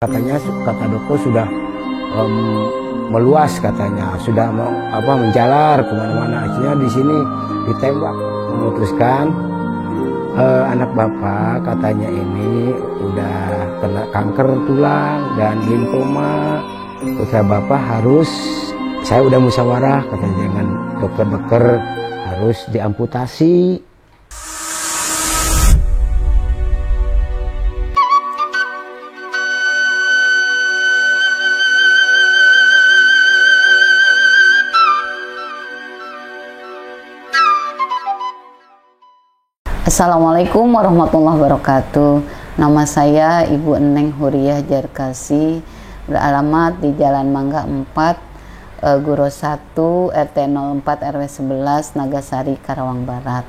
Katanya kata dokter sudah meluas, katanya sudah menjalar kemana-mana. Akhirnya di sini ditembak, memutuskan anak bapak katanya ini udah kena kanker tulang dan limfoma. Kata bapak saya udah musyawarah katanya dengan dokter-dokter harus diamputasi. Assalamualaikum warahmatullahi wabarakatuh. Nama saya Ibu Eneng Huriah Jarkasi, beralamat di Jalan Mangga 4, Guro 1, RT 04 RW 11, Nagasari, Karawang Barat.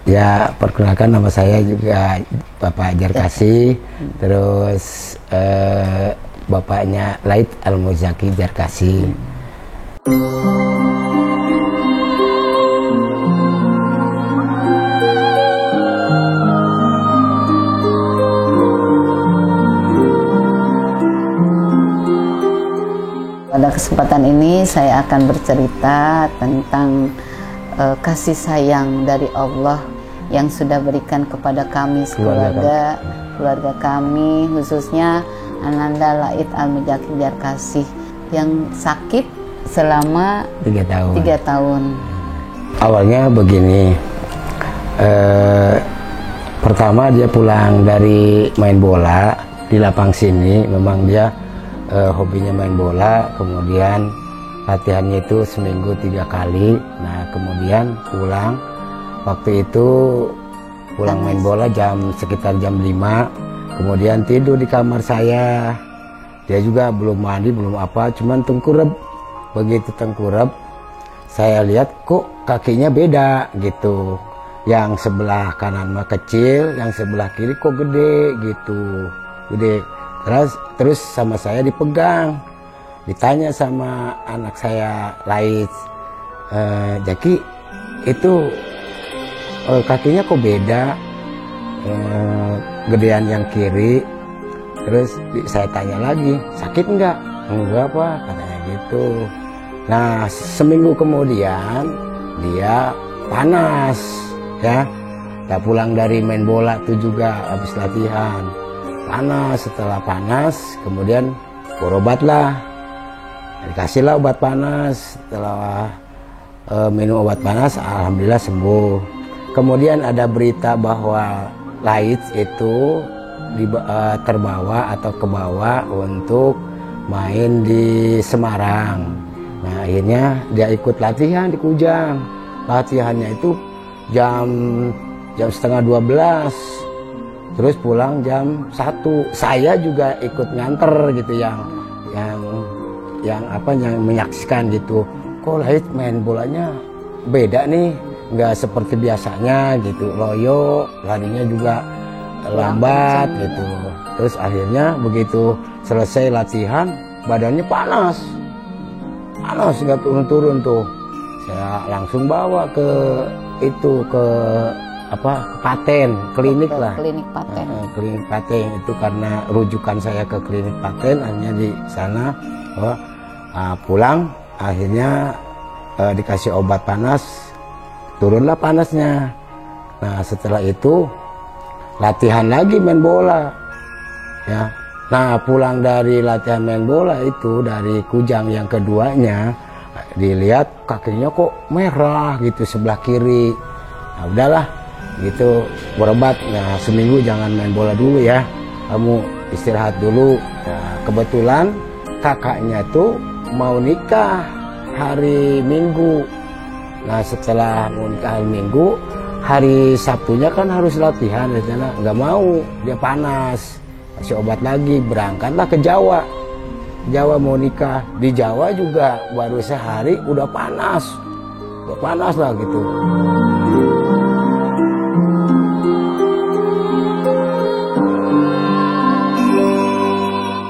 Ya, perkenalkan nama saya juga Bapak Jarkasi, terus bapaknya Laith Al-Muzaki Jarkasi. Pada kesempatan ini saya akan bercerita tentang kasih sayang dari Allah yang sudah berikan kepada kami keluarga kami, khususnya Ananda Laith Al-Muzaki Jarkasi yang sakit selama 3 tahun. Awalnya begini, pertama dia pulang dari main bola di lapang sini, memang dia hobinya main bola, kemudian latihannya itu seminggu 3 kali. Nah kemudian pulang, waktu itu pulang main bola sekitar jam 5, kemudian tidur di kamar saya. Dia juga belum mandi, belum apa, cuman tengkurap. Begitu tengkurap, saya lihat kok kakinya beda gitu, yang sebelah kanan mah kecil, yang sebelah kiri kok gede gitu, gede. Terus sama saya dipegang, ditanya sama anak saya Laith, Jaki itu kakinya kok beda, gedean yang kiri. Terus saya tanya lagi, sakit enggak? Enggak Pak, katanya gitu. Nah seminggu kemudian dia panas ya, tak pulang dari main bola tuh juga habis latihan. Panas, setelah panas kemudian berobatlah, dikasihlah obat panas. Setelah minum obat panas alhamdulillah sembuh. Kemudian ada berita bahwa Laith itu terbawa atau kebawa untuk main di Semarang. Nah akhirnya dia ikut latihan di Kujang. Latihannya itu jam setengah 12, terus pulang jam 1. Saya juga ikut nganter gitu, yang menyaksikan gitu. Kok Laith main bolanya beda nih, nggak seperti biasanya gitu, loyo, larinya juga lambat gitu. Terus akhirnya begitu selesai latihan badannya panas nggak turun-turun tuh. Saya langsung bawa ke Paten, klinik lah. Klinik Paten. Klinik Paten itu karena rujukan saya ke klinik Paten, akhirnya di sana pulang, akhirnya dikasih obat panas, turunlah panasnya. Nah setelah itu latihan lagi main bola, ya. Nah pulang dari latihan main bola itu dari Kujang yang keduanya, dilihat kakinya kok merah gitu sebelah kiri. Nah udahlah gitu, berobat. Nah seminggu jangan main bola dulu ya, kamu istirahat dulu. Nah, kebetulan kakaknya tuh mau nikah hari Minggu. Nah setelah mau nikah hari Minggu, hari Sabtunya kan harus latihan, rencana nggak mau, dia panas, kasih obat lagi, berangkatlah ke Jawa. Jawa mau nikah, di Jawa juga baru sehari udah panas lah gitu.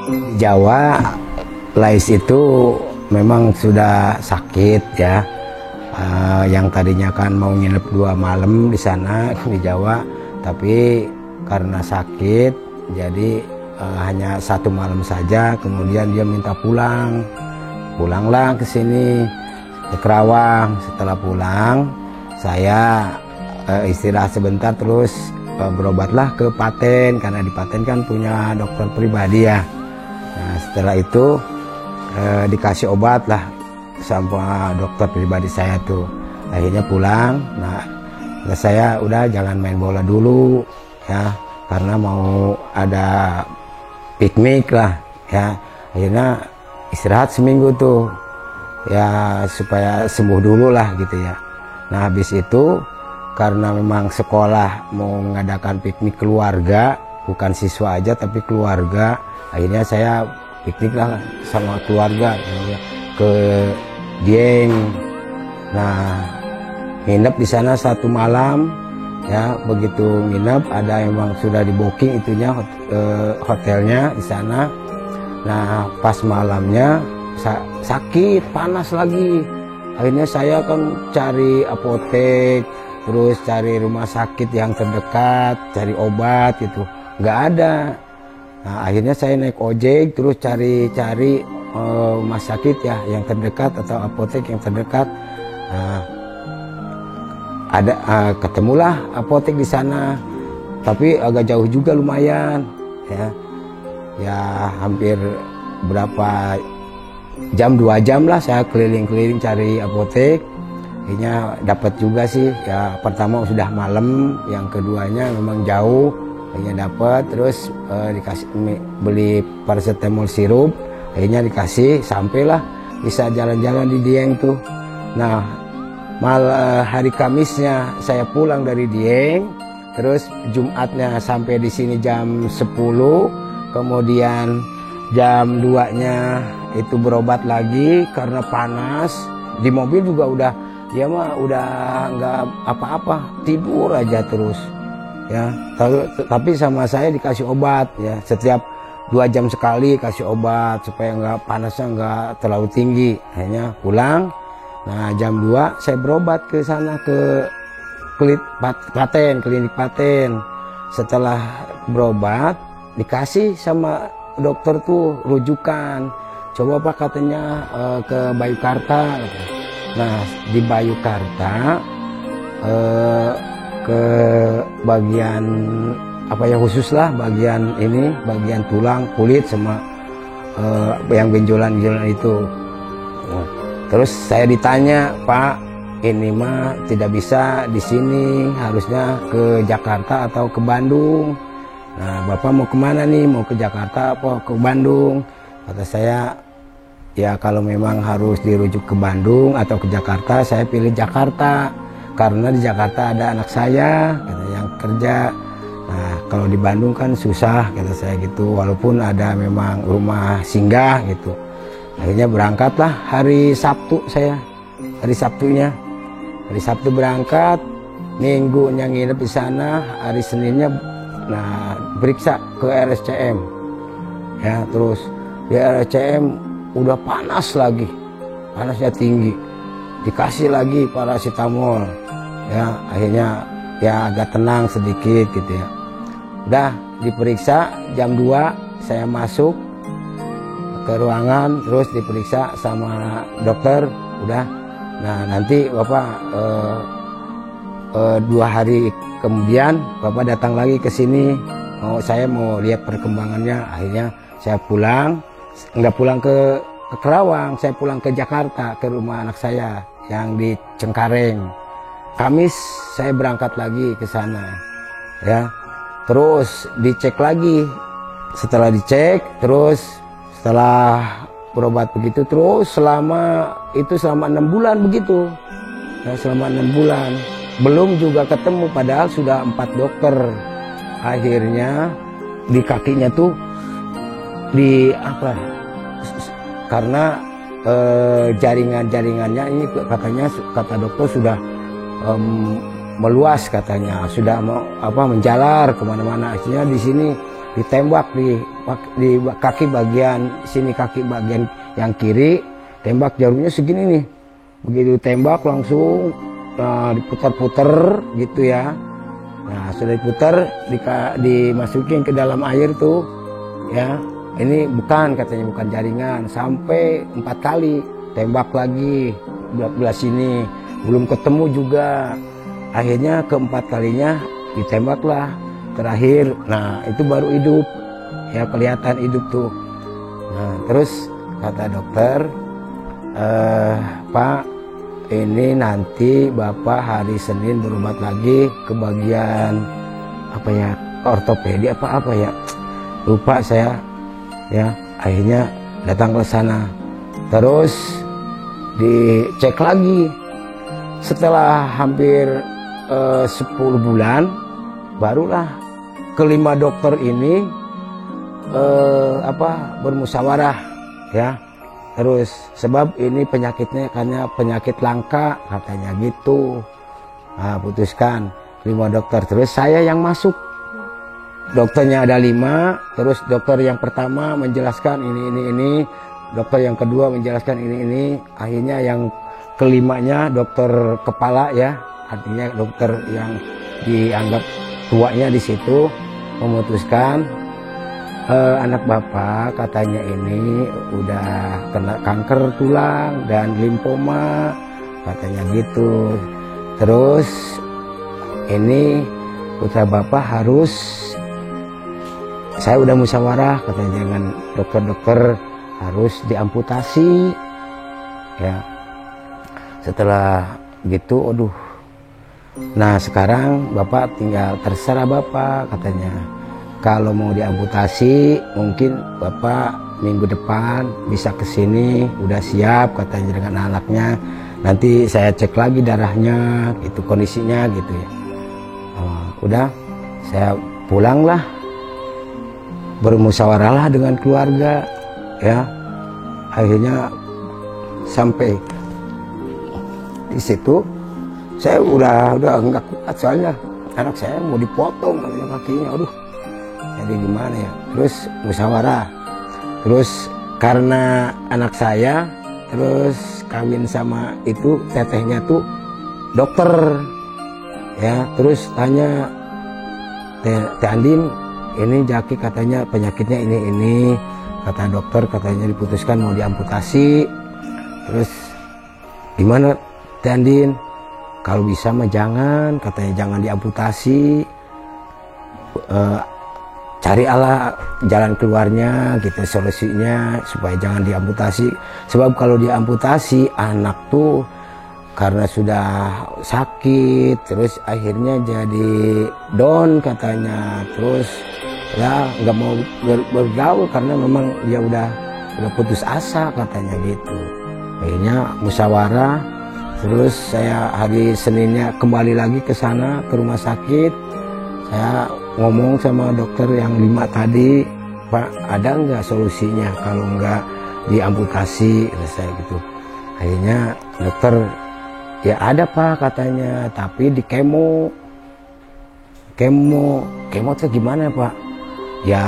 Di Jawa Laith itu memang sudah sakit ya, yang tadinya kan mau nginep 2 malam di sana di Jawa, tapi karena sakit jadi hanya 1 malam saja, kemudian dia minta pulanglah ke sini ke Kerawang. Setelah pulang saya istirahat sebentar, terus berobatlah ke Paten, karena di Paten kan punya dokter pribadi ya. Nah, setelah itu dikasih obat lah sama dokter pribadi saya tuh. Akhirnya pulang. Nah, saya udah jangan main bola dulu ya, karena mau ada piknik lah ya. Akhirnya istirahat seminggu tuh ya, supaya sembuh dulu lah gitu ya. Nah, habis itu karena memang sekolah mau mengadakan piknik keluarga, bukan siswa aja tapi keluarga, akhirnya saya piknik lah sama keluarga ya, ke Dieng. Nah, nginep di sana 1 malam ya. Begitu nginep ada emang sudah di booking itunya hotelnya di sana. Nah, pas malamnya sakit, panas lagi. Akhirnya saya kan cari apotek, terus cari rumah sakit yang terdekat, cari obat gitu, nggak ada. Nah, akhirnya saya naik ojek, terus cari rumah sakit ya yang terdekat atau apotek yang terdekat. Nah, ketemulah apotek di sana, tapi agak jauh juga lumayan ya hampir berapa jam, 2 jam lah saya keliling-keliling cari apotek. Akhirnya dapat juga sih ya. Pertama sudah malam, yang keduanya memang jauh, akhirnya dapat. Terus dikasih beli paracetamol sirup, akhirnya dikasih, sampailah bisa jalan-jalan di Dieng tuh. Nah, hari Kamisnya saya pulang dari Dieng, terus Jumatnya sampai di sini jam 10, kemudian jam 2-nya itu berobat lagi karena panas. Di mobil juga udah nggak apa-apa, tidur aja terus ya. Tapi sama saya dikasih obat ya, setiap 2 jam sekali kasih obat supaya nggak panasnya nggak terlalu tinggi. Akhirnya pulang. Nah, jam 2 saya berobat ke sana ke klinik Paten. Setelah berobat dikasih sama dokter tuh rujukan, coba Pak katanya ke Bayukarta. Nah, di Bayukarta ke bagian apa ya khusus lah, bagian tulang, kulit sama yang benjolan-benjolan itu. Nah, terus saya ditanya, Pak, ini mah tidak bisa di sini, harusnya ke Jakarta atau ke Bandung. Nah, Bapak mau kemana nih? Mau ke Jakarta apa ke Bandung? Kata saya, ya kalau memang harus dirujuk ke Bandung atau ke Jakarta, saya pilih Jakarta. Karena di Jakarta ada anak saya yang kerja. Nah, kalau di Bandung kan susah, kata saya gitu. Walaupun ada memang rumah singgah gitu. Akhirnya berangkatlah hari Sabtu saya. Hari Sabtu berangkat, Minggunya nginep di sana, hari Seninnya periksa ke RSCM. Ya, terus di RSCM udah panas lagi, panasnya tinggi, dikasih lagi paracetamol ya. Akhirnya ya agak tenang sedikit gitu ya. Udah diperiksa jam 2 saya masuk ke ruangan, terus diperiksa sama dokter. Udah, nah nanti Bapak 2 hari kemudian Bapak datang lagi ke sini, saya mau lihat perkembangannya. Akhirnya saya pulang. Nggak pulang ke Kerawang, saya pulang ke Jakarta, ke rumah anak saya yang di Cengkareng. Kamis saya berangkat lagi ke sana ya. Terus dicek lagi. Setelah dicek, terus setelah berobat begitu terus selama 6 bulan begitu ya, selama 6 bulan belum juga ketemu, padahal sudah 4 dokter. Akhirnya di kakinya tuh karena jaringannya ini katanya, kata dokter sudah meluas, katanya sudah menjalar kemana-mana. Akhirnya di sini ditembak di kaki bagian sini, kaki bagian yang kiri, tembak jarumnya segini nih. Begitu tembak langsung diputar-putar gitu ya. Nah, sudah diputar, dimasukin ke dalam air tuh. ya ini bukan, katanya bukan jaringan. Sampai 4 kali tembak lagi belah sini, belum ketemu juga. Akhirnya keempat kalinya ditembaklah terakhir. Nah itu baru hidup, ya kelihatan hidup tuh. Nah terus kata dokter, Pak, ini nanti Bapak hari Senin berobat lagi ke bagian apa ya, ortopedi apa ya, lupa saya. Ya akhirnya datang ke sana, terus dicek lagi. Setelah hampir 10 bulan barulah kelima dokter ini bermusyawarah, ya. Terus sebab ini penyakitnya karena penyakit langka, katanya gitu. Nah, putuskan 5 dokter. Terus saya yang masuk. Dokternya ada 5. Terus dokter yang pertama menjelaskan ini. Dokter yang kedua menjelaskan ini. Akhirnya yang kelimanya dokter kepala, ya. Artinya dokter yang dianggap tuanya di situ memutuskan, anak Bapak katanya ini udah kena kanker tulang dan limfoma, katanya gitu. Terus ini putra Bapak harus, saya udah musyawarah, katanya dengan dokter-dokter harus diamputasi, ya. Setelah gitu, aduh. Nah sekarang Bapak tinggal terserah Bapak, katanya. Kalau mau diamputasi, mungkin Bapak minggu depan bisa ke sini, udah siap, katanya dengan anaknya. Nanti saya cek lagi darahnya, gitu kondisinya, gitu ya. Udah, saya pulanglah, bermusyawarahlah dengan keluarga, ya. Akhirnya sampai di situ, saya udah nggak kuat, soalnya anak saya mau dipotong kakinya, aduh. Jadi gimana ya, terus musyawarah, terus karena anak saya terus kawin sama itu tetehnya tuh dokter, ya. Terus tanya, Teh Andin, ini Jaki katanya penyakitnya ini, kata dokter katanya diputuskan mau diamputasi. Terus gimana Teh Andin, kalau bisa mah jangan, katanya jangan diamputasi, cari Allah jalan keluarnya, gitu, solusinya supaya jangan diamputasi. Sebab kalau diamputasi anak tuh karena sudah sakit, terus akhirnya jadi down, katanya. Terus ya nggak mau bergaul karena memang dia udah putus asa, katanya gitu. Akhirnya musyawarah. Terus saya hari Seninnya kembali lagi ke sana, ke rumah sakit. Saya ngomong sama dokter yang 5 tadi, Pak, ada nggak solusinya kalau nggak diamputasi, saya gitu. Akhirnya dokter, ya ada Pak, katanya, tapi di kemo itu gimana Pak? Ya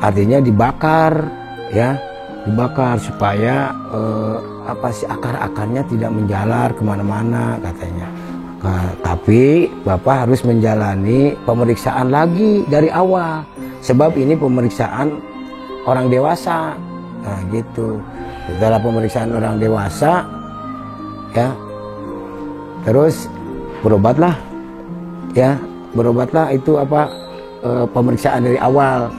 artinya dibakar, ya, dibakar supaya akar-akarnya tidak menjalar kemana-mana, katanya. Nah, tapi Bapak harus menjalani pemeriksaan lagi dari awal, sebab ini pemeriksaan orang dewasa. Nah gitu. Setelah pemeriksaan orang dewasa, ya, terus berobatlah, ya, berobatlah itu pemeriksaan dari awal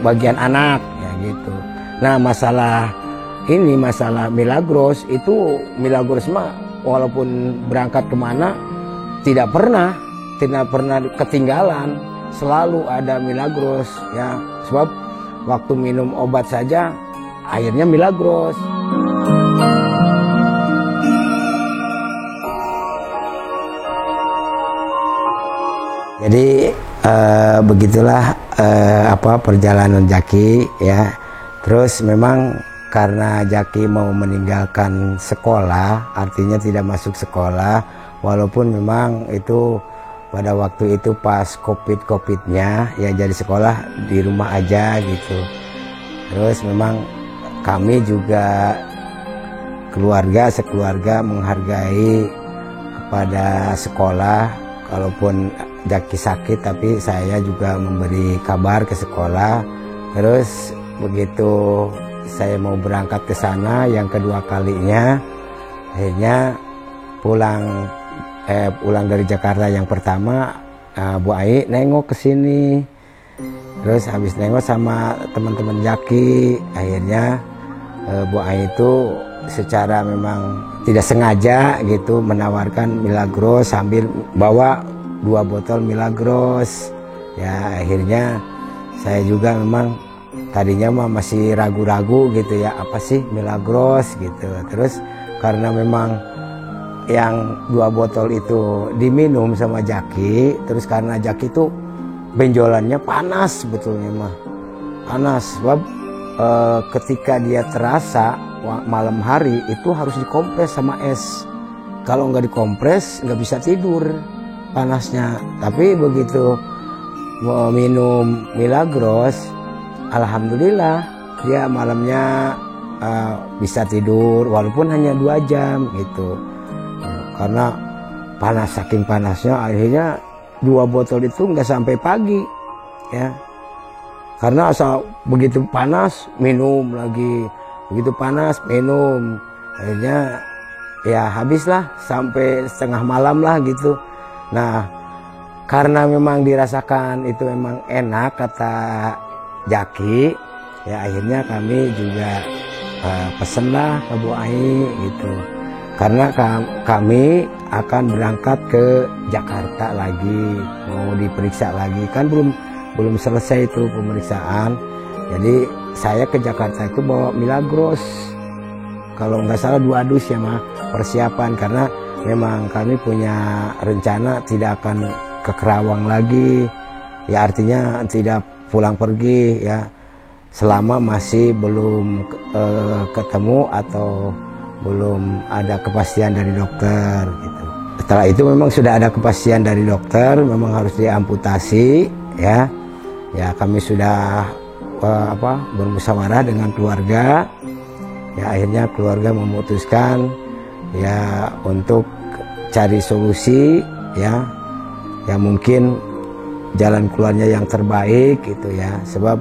bagian anak, ya gitu. Nah masalah Milagros itu, Milagros mah walaupun berangkat kemana tidak pernah ketinggalan, selalu ada Milagros, ya. Sebab waktu minum obat saja akhirnya Milagros. Jadi begitulah perjalanan Jaki, ya. Terus memang karena Jaki mau meninggalkan sekolah, artinya tidak masuk sekolah, walaupun memang itu pada waktu itu pas COVID-nya, ya jadi sekolah di rumah aja gitu. Terus memang kami juga sekeluarga menghargai kepada sekolah, kalaupun Jaki sakit, tapi saya juga memberi kabar ke sekolah. Terus begitu saya mau berangkat ke sana yang kedua kalinya, akhirnya pulang dari Jakarta yang pertama, Bu Ai nengok ke sini. Terus habis nengok sama teman-teman Jaki, akhirnya Bu Ai itu secara memang tidak sengaja gitu menawarkan Milagros sambil bawa 2 botol Milagros. Ya akhirnya saya juga memang tadinya mah masih ragu-ragu gitu ya, apa sih Milagros gitu. Terus karena memang yang 2 botol itu diminum sama Jaki, terus karena Jaki itu benjolannya panas, sebetulnya mah panas, sebab ketika dia terasa malam hari itu harus dikompres sama es. Kalau nggak dikompres nggak bisa tidur panasnya. Tapi begitu minum Milagros, alhamdulillah dia malamnya bisa tidur walaupun hanya 2 jam gitu. Karena panas, saking panasnya akhirnya 2 botol itu nggak sampai pagi ya, karena asal begitu panas minum lagi, begitu panas minum, akhirnya ya habislah sampai setengah malam lah gitu. Nah karena memang dirasakan itu memang enak kata Jaki, ya akhirnya kami juga pesenlah ke Bu Ai gitu. Karena kami akan berangkat ke Jakarta lagi, mau diperiksa lagi, kan belum selesai itu pemeriksaan. Jadi saya ke Jakarta itu bawa Milagros, kalau nggak salah 2 dus ya mah, persiapan. Karena memang kami punya rencana tidak akan ke Kerawang lagi, ya artinya tidak pulang pergi ya selama masih belum ketemu atau belum ada kepastian dari dokter gitu. Setelah itu memang sudah ada kepastian dari dokter, memang harus diamputasi ya. Ya kami sudah bermusyawarah dengan keluarga. Ya akhirnya keluarga memutuskan ya untuk cari solusi ya. Ya mungkin jalan keluarnya yang terbaik gitu ya. Sebab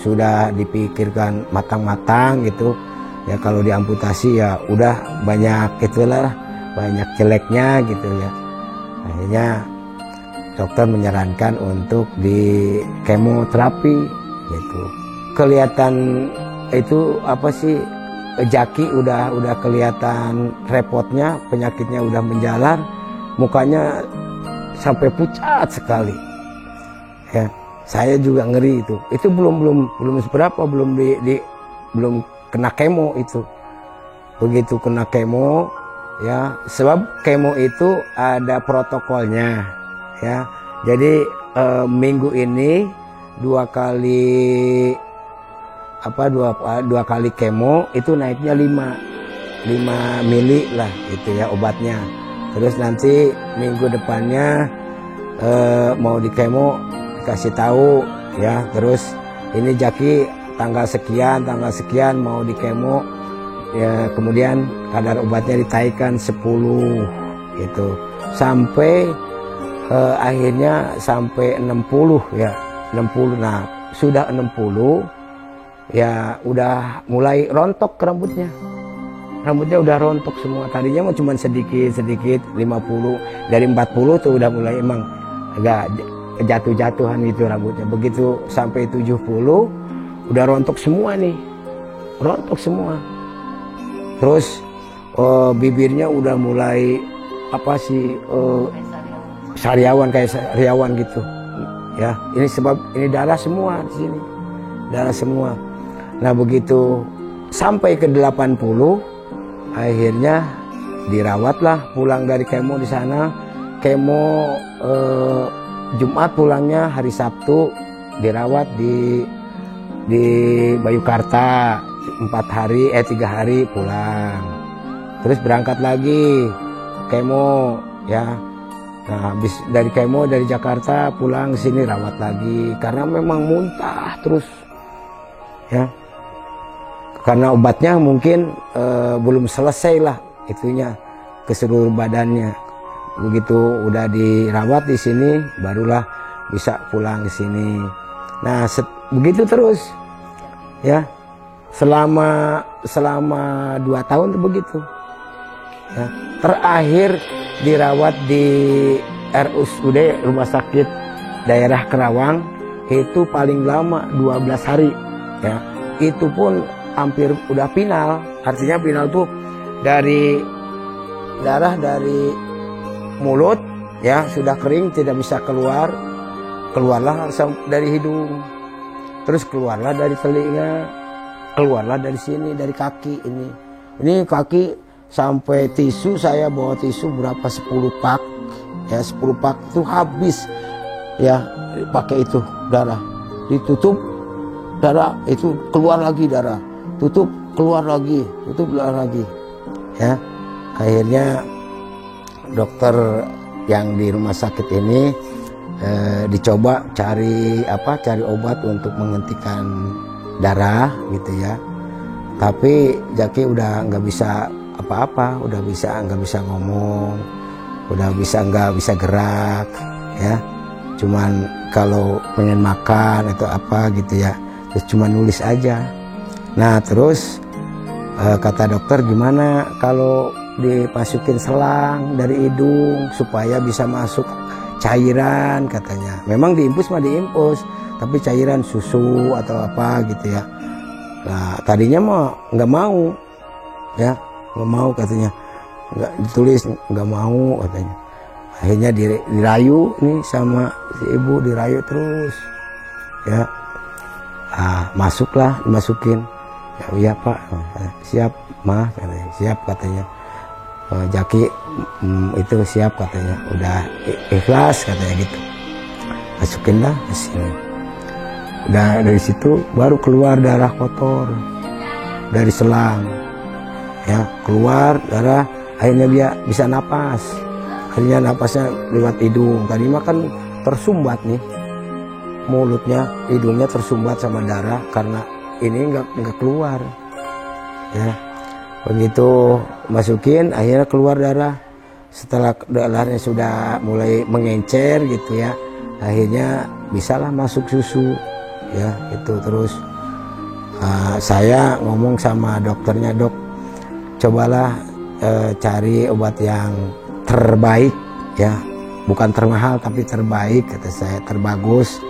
sudah dipikirkan matang-matang gitu. Ya kalau diamputasi ya udah banyak itulah, banyak jeleknya gitu ya. Akhirnya dokter menyarankan untuk di kemoterapi gitu. Kelihatan itu apa sih, Jaki udah kelihatan repotnya, penyakitnya udah menjalar, mukanya sampai pucat sekali. Ya, saya juga ngeri itu. Itu belum seberapa, belum kena kemo itu. Begitu kena kemo ya, sebab kemo itu ada protokolnya ya. Jadi minggu ini 2 kali dua kali kemo itu naiknya 5 mili lah itu ya obatnya. Terus nanti minggu depannya mau di kemo dikasih tahu ya. Terus ini Jaki tanggal sekian mau di kemo ya, kemudian kadar obatnya ditaikkan 10 gitu sampai akhirnya sampai 60 ya, 60. Nah sudah 60 ya udah mulai rontok rambutnya udah rontok semua. Tadinya mau cuma sedikit 50, dari 40 tuh udah mulai emang agak jatuh-jatuhan gitu rambutnya. Begitu sampai 70 udah rontok semua nih, rontok semua. Terus bibirnya udah mulai apa sih, sariawan, kayak sariawan gitu ya. Ini sebab ini darah semua di sini, darah semua. Nah begitu sampai ke 80 akhirnya dirawatlah, pulang dari kemo di sana. Kemo Jumat pulangnya, hari Sabtu dirawat di Bayukarta 3 hari pulang. Terus berangkat lagi kemo ya. Nah habis dari kemo dari Jakarta pulang sini rawat lagi karena memang muntah terus ya. Karena obatnya mungkin belum selesai lah itunya ke seluruh badannya. begitu udah dirawat di sini barulah bisa pulang ke sini. Nah begitu terus ya selama 2 tahun begitu ya. Terakhir dirawat di RSUD Rumah Sakit Daerah Kerawang itu paling lama 12 hari ya. Itu pun hampir udah final. Artinya final tuh dari darah dari mulut ya sudah kering tidak bisa keluar, keluarlah dari hidung, terus keluarlah dari telinga, keluarlah dari sini, dari kaki ini kaki sampai tisu. Saya bawa tisu berapa 10 pak ya, 10 pak itu habis ya, pakai itu darah ditutup, darah itu keluar lagi, darah tutup keluar lagi, tutup keluar lagi ya. Akhirnya dokter yang di rumah sakit ini dicoba cari obat untuk menghentikan darah gitu ya. Tapi Jaki udah nggak bisa apa-apa, udah nggak bisa ngomong, udah nggak bisa gerak ya. Cuman kalau pengen makan atau apa gitu ya, terus cuma nulis aja. Nah terus kata dokter, gimana kalau dimasukin selang dari hidung supaya bisa masuk cairan katanya. Memang diimpus mah diimpus, tapi cairan susu atau apa gitu ya. Nah tadinya mah nggak mau ya, nggak mau katanya, nggak ditulis nggak mau katanya. Akhirnya dirayu nih sama si ibu, dirayu terus ya. Masuklah, dimasukin. Ya iya pak, siap mah katanya, siap katanya. Jaki itu siap katanya, udah ikhlas katanya gitu. Masukinlah ke sini. Udah dari situ baru keluar darah kotor dari selang ya, keluar darah. Akhirnya dia bisa napas, akhirnya napasnya lewat hidung. Tadi mah kan tersumbat nih mulutnya, hidungnya tersumbat sama darah karena ini nggak keluar ya. Begitu masukin akhirnya keluar darah. Setelah darahnya sudah mulai mengencer gitu ya, akhirnya bisalah masuk susu ya itu. Terus saya ngomong sama dokternya, dok cobalah cari obat yang terbaik ya, bukan termahal tapi terbaik kata saya, terbagus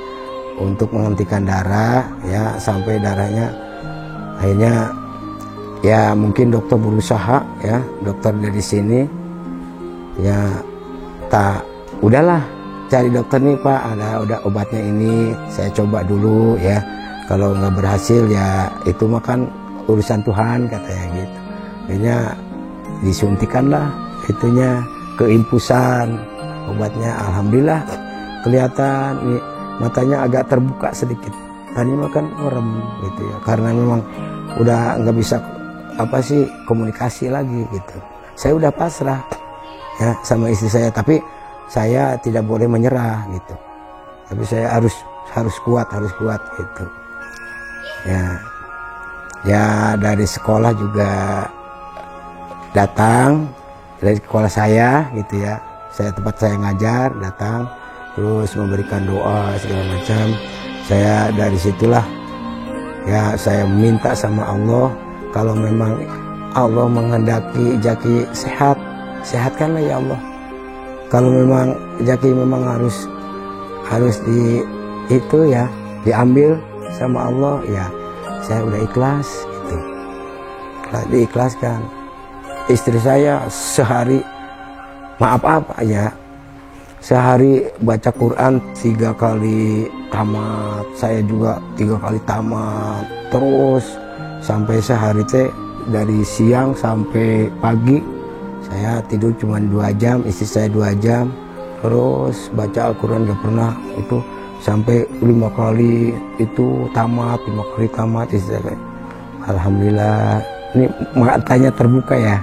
untuk menghentikan darah ya, sampai darahnya akhirnya ya mungkin dokter berusaha ya, dokter dari sini ya, udahlah cari dokter nih pak, udah obatnya ini saya coba dulu ya, kalau nggak berhasil ya itu mah kan urusan Tuhan katanya gitu. Akhirnya disuntikanlah itunya, keimpusan obatnya. Alhamdulillah kelihatan nih, matanya agak terbuka sedikit. Tadi mah kan merem gitu ya, karena memang udah nggak bisa komunikasi lagi gitu. Saya udah pasrah ya sama istri saya, tapi saya tidak boleh menyerah gitu. Tapi saya harus kuat gitu. Ya dari sekolah juga datang, dari sekolah saya gitu ya. Tempat saya ngajar datang, terus memberikan doa segala macam. Saya dari situlah ya saya minta sama Allah, kalau memang Allah menghendaki Jaki sehat, sehatkanlah ya Allah. Kalau memang Jaki memang harus diambil sama Allah ya, saya udah ikhlas gitu. Diikhlaskan. Istri saya sehari sehari baca Quran 3 kali tamat, saya juga 3 kali tamat, terus sampai sehari dari siang sampai pagi saya tidur cuma 2 jam, istri saya 2 jam, terus baca Al-Quran gak pernah itu sampai 5 kali itu tamat, 5 kali tamat istri saya. Alhamdulillah, ini matanya terbuka ya,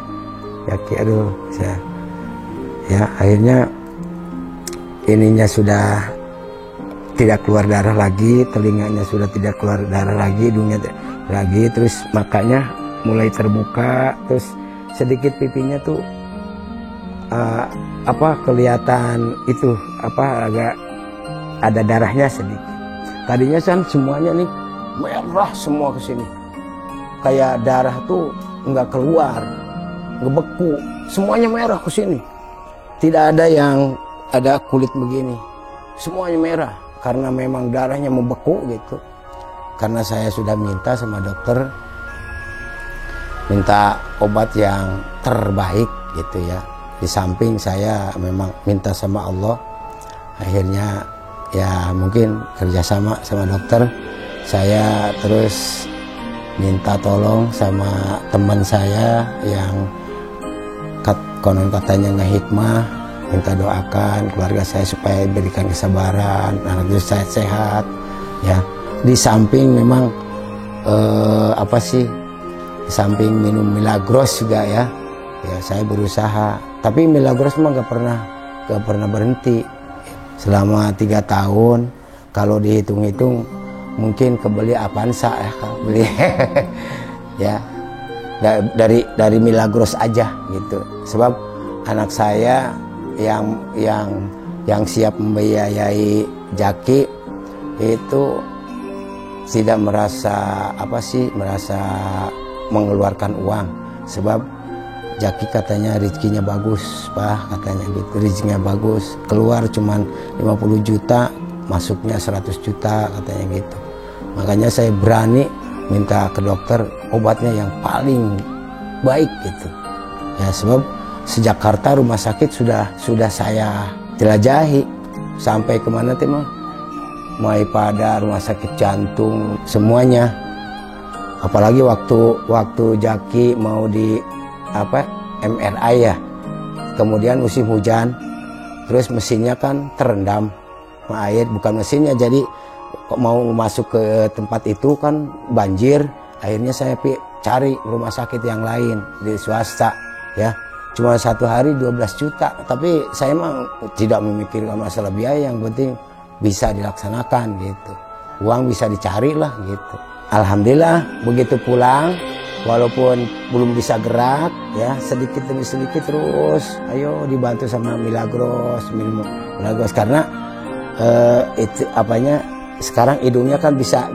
aduh saya ya akhirnya ininya sudah tidak keluar darah lagi, telinganya sudah tidak keluar darah lagi, hidungnya lagi, terus makanya mulai terbuka, terus sedikit pipinya tuh kelihatan itu agak ada darahnya sedikit. Tadinya kan semuanya nih merah semua ke sini, kayak darah tuh nggak keluar, ngebeku, semuanya merah ke sini. Tidak ada yang ada kulit begini, semuanya merah karena memang darahnya membeku gitu. Karena saya sudah minta sama dokter, minta obat yang terbaik gitu ya. Di samping saya memang minta sama Allah, akhirnya ya mungkin kerjasama sama dokter, saya terus minta tolong sama teman saya yang konon katanya ngehikmah, minta doakan keluarga saya supaya berikan kesabaran, anak cucu saya sehat ya. Di samping memang di samping minum Milagros juga ya saya berusaha, tapi Milagros mah gak pernah berhenti selama 3 tahun. Kalau dihitung-hitung mungkin kebeli Avanza ya, beli ya dari Milagros aja gitu. Sebab anak saya yang siap membiayai Jaki itu tidak merasa mengeluarkan uang, sebab Jaki katanya rezekinya bagus, Pak, katanya gitu, rezekinya bagus, keluar cuman 50 juta, masuknya 100 juta katanya gitu. Makanya saya berani minta ke dokter obatnya yang paling baik gitu ya, sebab sejak Jakarta rumah sakit sudah saya jelajahi sampai kemana mah, mulai pada rumah sakit jantung semuanya. Apalagi waktu Jaki mau di MRI ya, kemudian musim hujan, terus mesinnya kan terendam sama air, bukan mesinnya, jadi mau masuk ke tempat itu kan banjir. Akhirnya saya cari rumah sakit yang lain di swasta ya, cuma 1 hari 12 juta, tapi saya mah tidak memikirkan masalah biaya, yang penting bisa dilaksanakan gitu, uang bisa dicari lah gitu. Alhamdulillah begitu pulang, walaupun belum bisa gerak ya, sedikit demi sedikit terus ayo dibantu sama Milagros, minum Milagros, karena itu sekarang hidungnya kan bisa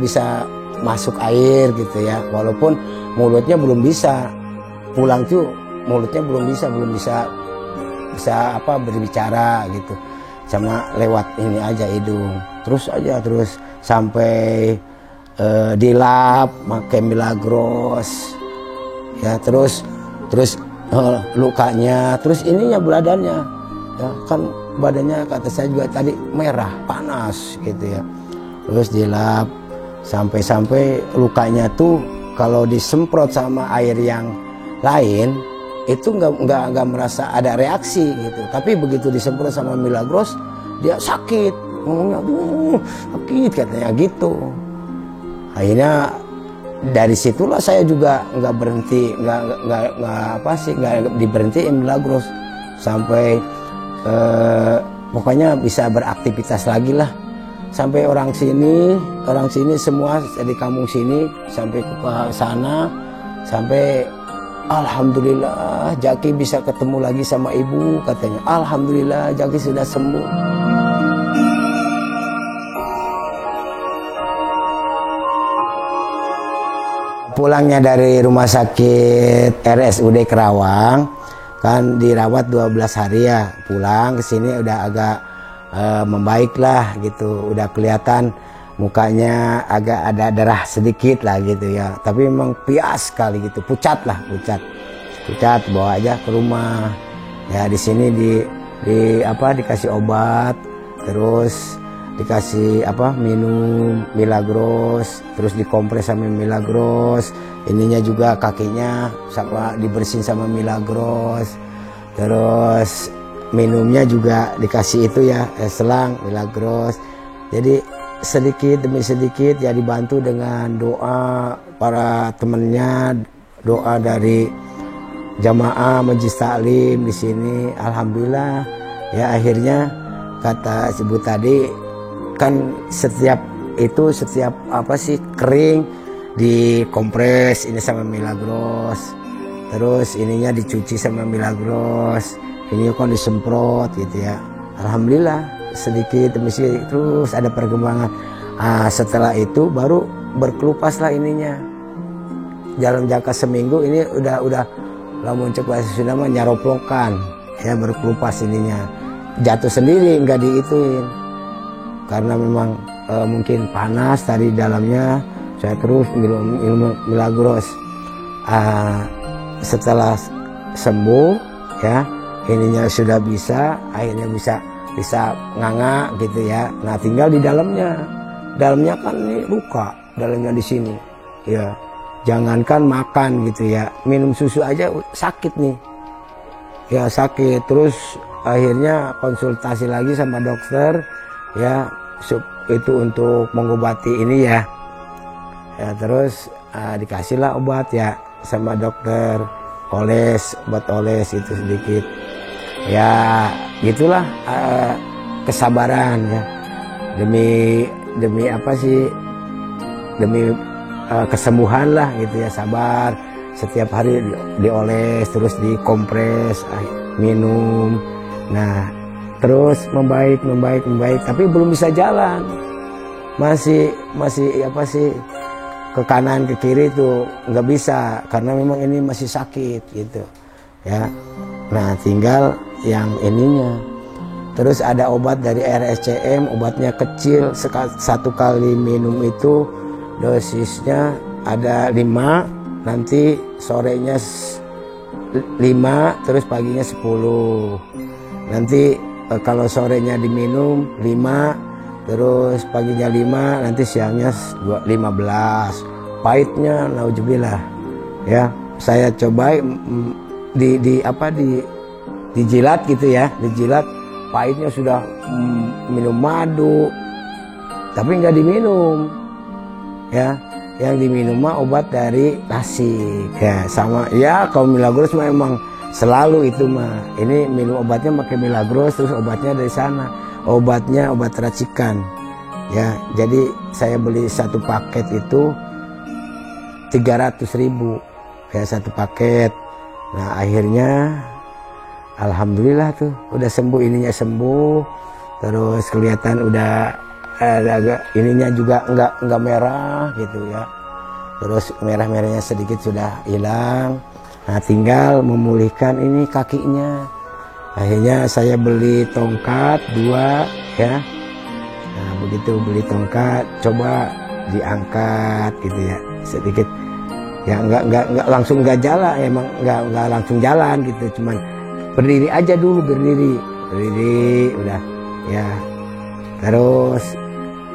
masuk air gitu ya, walaupun mulutnya belum bisa, pulang tuh mulutnya belum bisa berbicara gitu, sama lewat ini aja hidung, terus sampai dilap pakai Milagros ya, terus lukanya, terus ininya beladannya ya kan, badannya kata saya juga tadi merah panas gitu ya, terus dilap sampai lukanya tuh kalau disemprot sama air yang lain itu nggak merasa ada reaksi gitu, tapi begitu disemprot sama Milagros dia sakit, ngomongnya sakit katanya gitu. Akhirnya dari situlah saya juga nggak diberhentiin Milagros sampai pokoknya bisa beraktivitas lagi lah, sampai orang sini semua di kampung sini sampai ke sana, sampai alhamdulillah Jaki bisa ketemu lagi sama ibu katanya, alhamdulillah Jaki sudah sembuh. Pulangnya dari rumah sakit RSUD Kerawang kan dirawat 12 hari ya, pulang ke sini udah agak membaik lah gitu, udah kelihatan mukanya agak ada darah sedikit lah gitu ya, tapi memang pias sekali gitu, pucat, bawa aja ke rumah ya. Di sini dikasih obat, terus dikasih minum Milagros, terus dikompres sama Milagros, ininya juga kakinya sama dibersihin sama Milagros, terus minumnya juga dikasih itu ya selang Milagros. Jadi sedikit demi sedikit ya dibantu dengan doa para temennya, doa dari jamaah Majelis Taklim di sini. Alhamdulillah ya, akhirnya kata ibu tadi kan setiap kering dikompres ini sama Milagros, terus ininya dicuci sama Milagros, ini kok disemprot gitu ya. Alhamdulillah sedikit demi sedikit terus ada perkembangan. Setelah itu baru berkelupas lah ininya. Dalam jangka seminggu ini udah lamun cek bahasa Sunda mah nyaroplokan ya, berkelupas ininya. Jatuh sendiri nggak diituin karena memang mungkin panas tadi dalamnya. Saya terus minum Milagros. Setelah sembuh ya, ininya sudah bisa, akhirnya bisa nganga gitu ya. Nah tinggal di dalamnya kan ini luka dalamnya di sini ya. Jangankan makan gitu ya, minum susu aja sakit nih ya, sakit. Terus akhirnya konsultasi lagi sama dokter ya, itu untuk mengobati ini ya. Ya terus dikasihlah obat ya sama dokter, obat oles itu sedikit ya, gitulah. Kesabaran ya, demi apa sih, demi kesembuhan lah gitu ya, sabar. Setiap hari dioles, terus dikompres, minum. Nah terus membaik, tapi belum bisa jalan, masih apa sih, ke kanan ke kiri tuh nggak bisa karena memang ini masih sakit gitu ya. Nah tinggal yang ininya. Terus ada obat dari RSCM, obatnya kecil, satu kali minum itu dosisnya ada 5, nanti sorenya 5, terus paginya 10. Nanti kalau sorenya diminum 5, terus paginya 5, nanti siangnya 15. Pahitnya nauzubillah ya. Saya coba dijilat gitu ya, dijilat. Pahitnya sudah minum madu, tapi nggak diminum ya. Yang diminum mah obat dari Tasik ya, sama ya. Kalau Milagros mah emang selalu itu mah. Ini minum obatnya pakai Milagros, terus obatnya dari sana. Obatnya obat racikan ya. Jadi saya beli satu paket itu 300.000 ya, satu paket. Nah akhirnya alhamdulillah tuh udah sembuh, ininya sembuh. Terus kelihatan udah agak ininya juga nggak merah gitu ya. Terus merah-merahnya sedikit sudah hilang. Nah tinggal memulihkan ini kakinya. Akhirnya saya beli tongkat 2 ya. Nah begitu beli tongkat, coba diangkat gitu ya sedikit. Ya nggak langsung nggak jalan, emang nggak langsung jalan gitu. Cuman berdiri aja dulu, berdiri udah ya. Terus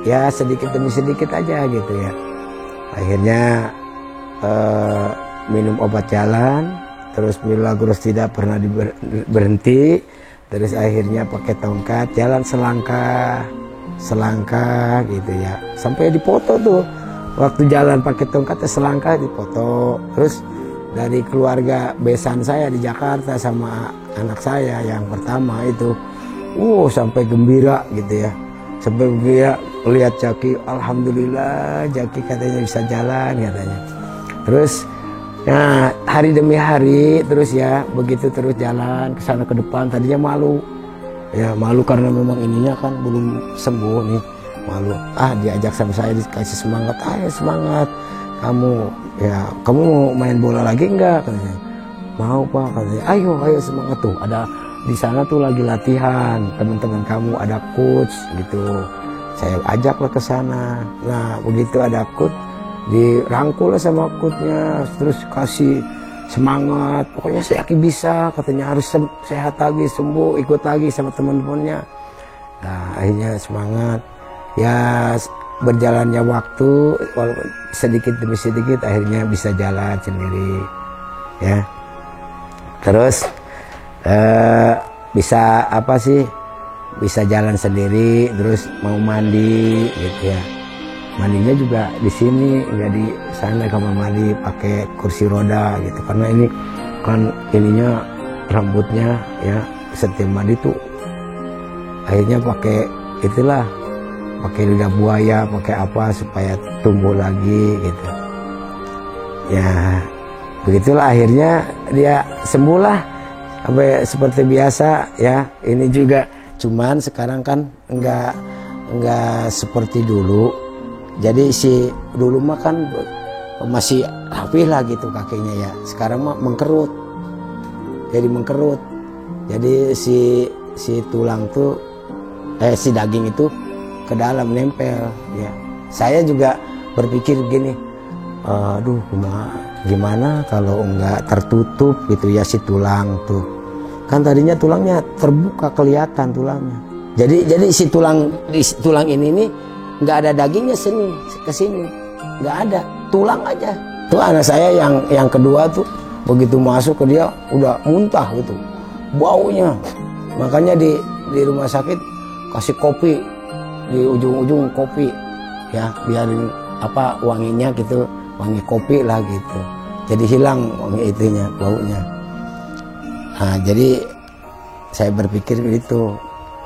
ya sedikit demi sedikit aja gitu ya. Akhirnya minum obat jalan. Terus Milagros tidak pernah berhenti. Terus akhirnya pakai tongkat jalan selangkah gitu ya, sampai dipoto tuh waktu jalan pakai tongkatnya selangkah dipoto. Terus dari keluarga besan saya di Jakarta sama anak saya yang pertama itu sampai gembira gitu ya, sampai gembira lihat Jaki. Alhamdulillah Jaki katanya bisa jalan katanya. Terus nah hari demi hari terus ya begitu terus jalan ke sana ke depan. Tadinya malu ya, malu karena memang ininya kan belum sembuh nih, malu. Diajak sama saya dikasih semangat, ayo semangat kamu ya, kamu mau main bola lagi enggak katanya. Mau Pak katanya. Ayo semangat tuh, ada di sana tuh lagi latihan teman-teman kamu, ada coach gitu. Saya ajaklah ke sana. Nah begitu ada coach, dirangkul sama coachnya, terus kasih semangat. Pokoknya saya yakin bisa katanya, harus sehat lagi, sembuh, ikut lagi sama teman-temannya. Nah akhirnya semangat ya. Berjalannya waktu walaupun sedikit demi sedikit akhirnya bisa jalan sendiri ya. Terus bisa apa sih, bisa jalan sendiri. Terus mau mandi gitu ya, mandinya juga di sini nggak di sana kamar mandi pakai kursi roda gitu, karena ini kan ininya rambutnya ya, setiap mandi tuh akhirnya pakai itulah, pakai lidah buaya, pakai apa supaya tumbuh lagi gitu ya. Begitulah akhirnya dia sembuh lah. sampai seperti biasa ya. Ini juga cuman sekarang kan enggak seperti dulu. Jadi si dulu mah kan masih rapih lah gitu kakinya ya. Sekarang mah mengkerut. Jadi mengkerut. Jadi si tulang tuh si daging itu ke dalam nempel ya. Saya juga berpikir gini, aduh gimana kalau enggak tertutup gitu ya si tulang tuh. Kan tadinya tulangnya terbuka kelihatan tulangnya. Jadi si tulang ini nih nggak ada dagingnya ke sini. Nggak ada, tulang aja. Tuh anak saya yang kedua tuh begitu masuk ke dia udah muntah gitu. Baunya. Makanya di rumah sakit kasih kopi di ujung-ujung kopi ya, biarin wanginya gitu, wangi kopi lah gitu. Jadi hilang wangi itunya, baunya. Nah, jadi saya berpikir gitu,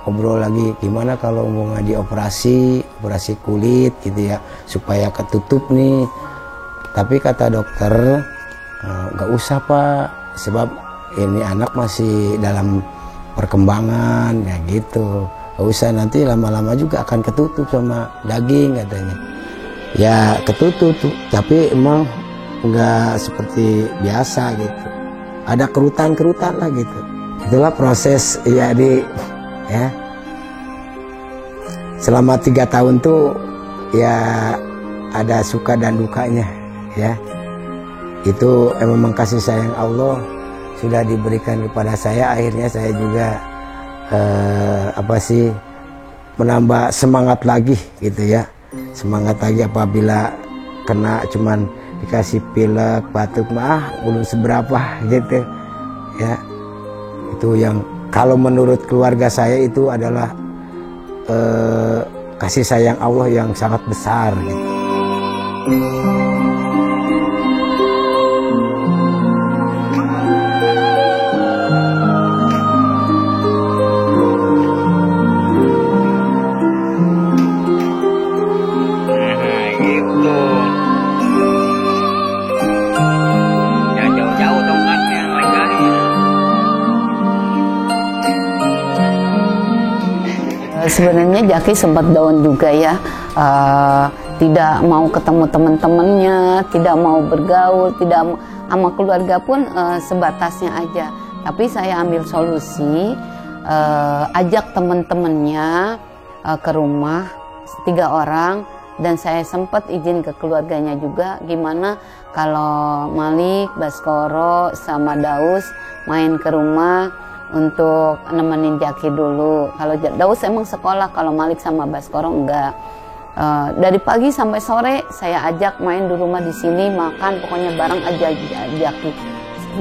ngobrol lagi gimana kalau mau operasi kulit gitu ya, supaya ketutup nih. Tapi kata dokter nggak usah Pak, sebab ini anak masih dalam perkembangan ya gitu. Nggak usah, nanti lama-lama juga akan ketutup sama daging katanya. Ya ketutup tuh, tapi emang nggak seperti biasa gitu. Ada kerutan-kerutan lah gitu. Itulah proses ya selama 3 tahun tuh ya ada suka dan dukanya ya. Itu memang kasih sayang Allah sudah diberikan kepada saya. Akhirnya saya juga menambah semangat lagi gitu ya. Semangat lagi apabila kena cuman dikasih pilek, batuk belum seberapa gitu ya. Itu yang kalau menurut keluarga saya itu adalah kasih sayang Allah yang sangat besar gitu. Sebenarnya Jaki sempat down juga ya, tidak mau ketemu teman-temannya, tidak mau bergaul, tidak sama keluarga pun sebatasnya aja. Tapi saya ambil solusi, ajak teman-temannya ke rumah 3 orang, dan saya sempat izin ke keluarganya juga, gimana kalau Malik, Baskoro, sama Daus main ke rumah untuk nemenin Jaki dulu. Kalau Daus emang sekolah, kalau Malik sama Baskoro enggak. Dari pagi sampai sore saya ajak main di rumah di sini, makan, pokoknya bareng aja Jaki.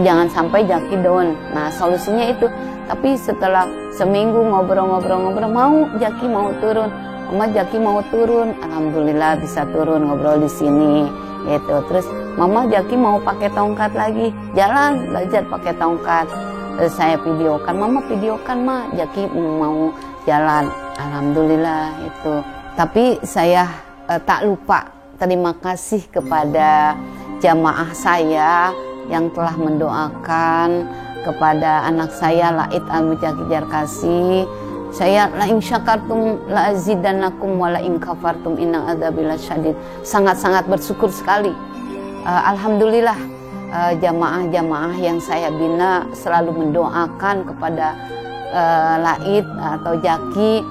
Jangan sampai Jaki down. Nah solusinya itu. Tapi setelah seminggu ngobrol-ngobrol, mau Jaki mau turun, Mama Jaki mau turun, alhamdulillah bisa turun ngobrol di sini gitu. Terus Mama Jaki mau pakai tongkat lagi, jalan belajar pakai tongkat. Saya videokan, Mama videokan Jaki mau jalan, alhamdulillah itu. Tapi saya tak lupa terima kasih kepada jamaah saya yang telah mendoakan kepada anak saya Laid Al-Mujahid Jarkasi. Saya la in syakartum la azidannakum wa la in kafartum inna adzabi lasyadid. Sangat-sangat bersyukur sekali. Alhamdulillah jamaah-jamaah yang saya bina selalu mendoakan kepada Laid atau Jaki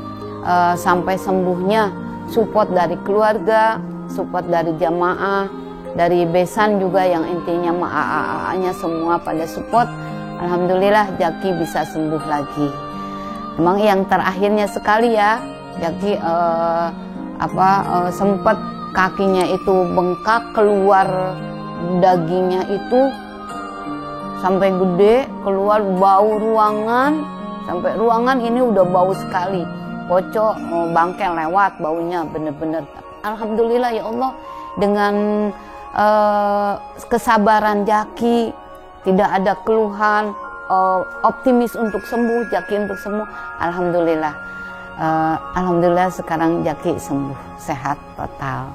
sampai sembuhnya. Support dari keluarga, support dari jamaah, dari besan juga yang intinya AA-nya semua pada support. Alhamdulillah Jaki bisa sembuh lagi. Memang yang terakhirnya sekali ya, Jaki sempat kakinya itu bengkak, keluar dagingnya itu sampai gede, keluar bau ruangan, sampai ruangan ini udah bau sekali, pocok, bangkel lewat baunya bener-bener. Alhamdulillah ya Allah, dengan kesabaran Jaki, tidak ada keluhan, optimis untuk sembuh, Jaki untuk sembuh. Alhamdulillah, alhamdulillah sekarang Jaki sembuh, sehat total.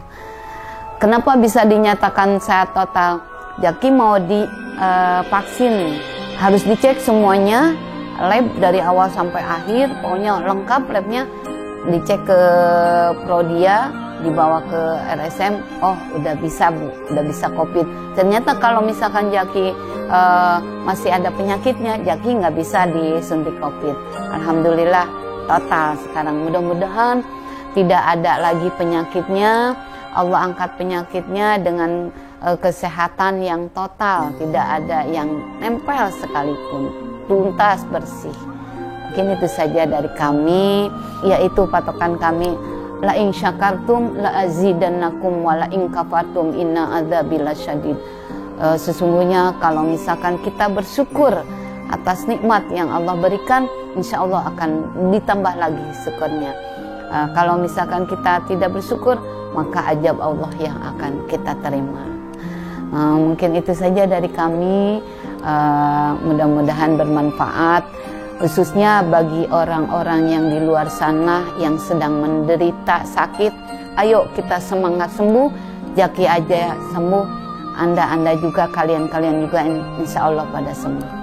Kenapa bisa dinyatakan sehat total? Jaki mau divaksin harus dicek semuanya, lab dari awal sampai akhir, pokoknya lengkap labnya, dicek ke Prodia, dibawa ke RSM, oh udah bisa Bu, udah bisa COVID. Ternyata kalau misalkan Jaki masih ada penyakitnya, Jaki nggak bisa disuntik COVID. Alhamdulillah total sekarang, mudah-mudahan tidak ada lagi penyakitnya, Allah angkat penyakitnya dengan kesehatan yang total, tidak ada yang nempel sekalipun, tuntas bersih. Mungkin itu saja dari kami, yaitu patokan kami, la in syakartum la azidannakum wa la in kafartum inna adzabi lasyadid. Sesungguhnya kalau misalkan kita bersyukur atas nikmat yang Allah berikan, insya Allah akan ditambah lagi syukurnya. Kalau misalkan kita tidak bersyukur, maka ajab Allah yang akan kita terima. Mungkin itu saja dari kami, mudah-mudahan bermanfaat, khususnya bagi orang-orang yang di luar sana yang sedang menderita sakit. Ayo kita semangat sembuh, Jaki aja sembuh, Anda juga, kalian juga insya Allah pada sembuh.